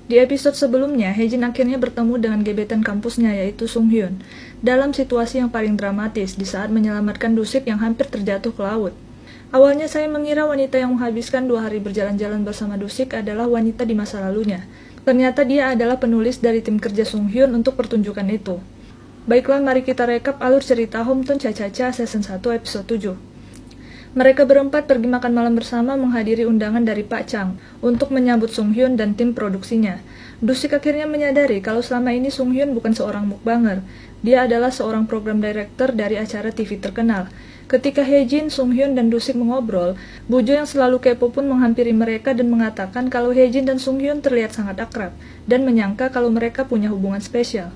Di episode sebelumnya, Haejin akhirnya bertemu dengan gebetan kampusnya yaitu Sung Hyun, dalam situasi yang paling dramatis di saat menyelamatkan Dusik yang hampir terjatuh ke laut. Awalnya saya mengira wanita yang menghabiskan 2 hari berjalan-jalan bersama Dusik adalah wanita di masa lalunya. Ternyata dia adalah penulis dari tim kerja Sung Hyun untuk pertunjukan itu. Baiklah, mari kita rekap alur cerita Hometown Cha-Cha-Cha Season 1 episode 7. Mereka berempat pergi makan malam bersama menghadiri undangan dari Pak Chang untuk menyambut Sung Hyun dan tim produksinya. Dusik akhirnya menyadari kalau selama ini Sung Hyun bukan seorang mukbanger. Dia adalah seorang program director dari acara TV terkenal. Ketika Haejin, Sung Hyun, dan Dusik mengobrol, Bujo yang selalu kepo pun menghampiri mereka dan mengatakan kalau Haejin dan Sung Hyun terlihat sangat akrab dan menyangka kalau mereka punya hubungan spesial.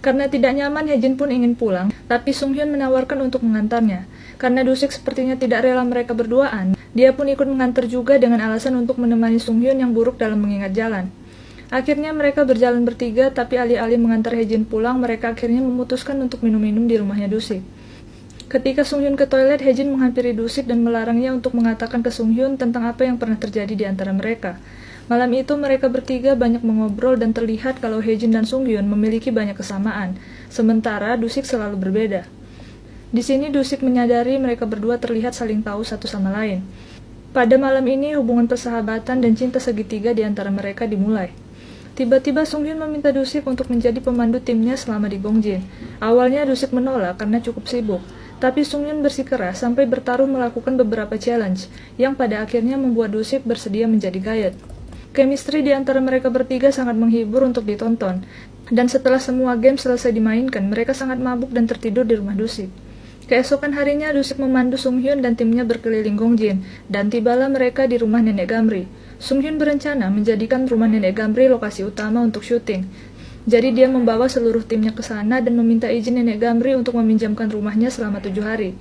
Karena tidak nyaman, Haejin pun ingin pulang, tapi Sung Hyun menawarkan untuk mengantarnya. Karena Dusik sepertinya tidak rela mereka berduaan, dia pun ikut mengantar juga dengan alasan untuk menemani Sung Hyun yang buruk dalam mengingat jalan. Akhirnya mereka berjalan bertiga, tapi alih-alih mengantar Haejin pulang, mereka akhirnya memutuskan untuk minum-minum di rumahnya Dusik. Ketika Sung Hyun ke toilet, Haejin menghampiri Dusik dan melarangnya untuk mengatakan ke Sung Hyun tentang apa yang pernah terjadi di antara mereka. Malam itu mereka bertiga banyak mengobrol dan terlihat kalau Haejin dan Sung Hyun memiliki banyak kesamaan, sementara Dusik selalu berbeda. Di sini Dusik menyadari mereka berdua terlihat saling tahu satu sama lain. Pada malam ini hubungan persahabatan dan cinta segitiga di antara mereka dimulai. Tiba-tiba Sung Hyun meminta Dusik untuk menjadi pemandu timnya selama di Gongjin. Awalnya Dusik menolak karena cukup sibuk, tapi Sung Hyun bersikeras sampai bertaruh melakukan beberapa challenge, yang pada akhirnya membuat Dusik bersedia menjadi guide. Chemistry di antara mereka bertiga sangat menghibur untuk ditonton, dan setelah semua game selesai dimainkan, mereka sangat mabuk dan tertidur di rumah Dusik. Keesokan harinya, Dusik memandu Sung Hyun dan timnya berkeliling Gongjin, dan tibalah mereka di rumah Nenek Gamri. Sung Hyun berencana menjadikan rumah Nenek Gamri lokasi utama untuk syuting. Jadi dia membawa seluruh timnya ke sana dan meminta izin Nenek Gamri untuk meminjamkan rumahnya selama 7 hari.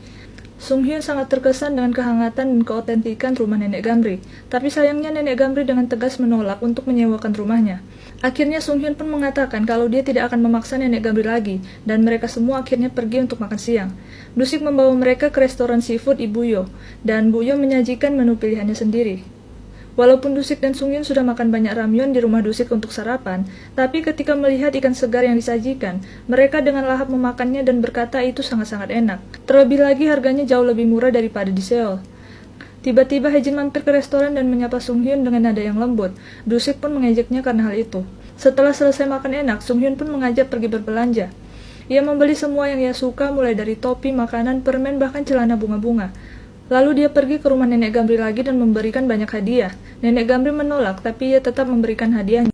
Sung Hyun sangat terkesan dengan kehangatan dan keotentikan rumah Nenek Gamri, tapi sayangnya Nenek Gamri dengan tegas menolak untuk menyewakan rumahnya. Akhirnya Sung Hyun pun mengatakan kalau dia tidak akan memaksa Nenek Gamri lagi, dan mereka semua akhirnya pergi untuk makan siang. Dusik membawa mereka ke restoran seafood Ibu Yo, dan Bu Yo menyajikan menu pilihannya sendiri. Walaupun Dusik dan Sung Hyun sudah makan banyak ramyeon di rumah Dusik untuk sarapan, tapi ketika melihat ikan segar yang disajikan, mereka dengan lahap memakannya dan berkata itu sangat-sangat enak. Terlebih lagi harganya jauh lebih murah daripada di Seoul. Tiba-tiba Haejin mampir ke restoran dan menyapa Sung Hyun dengan nada yang lembut. Dusik pun mengejeknya karena hal itu. Setelah selesai makan enak, Sung Hyun pun mengajak pergi berbelanja. Ia membeli semua yang ia suka, mulai dari topi, makanan, permen, bahkan celana bunga-bunga. Lalu dia pergi ke rumah Nenek Gamri lagi dan memberikan banyak hadiah. Nenek Gamri menolak, tapi ia tetap memberikan hadiahnya.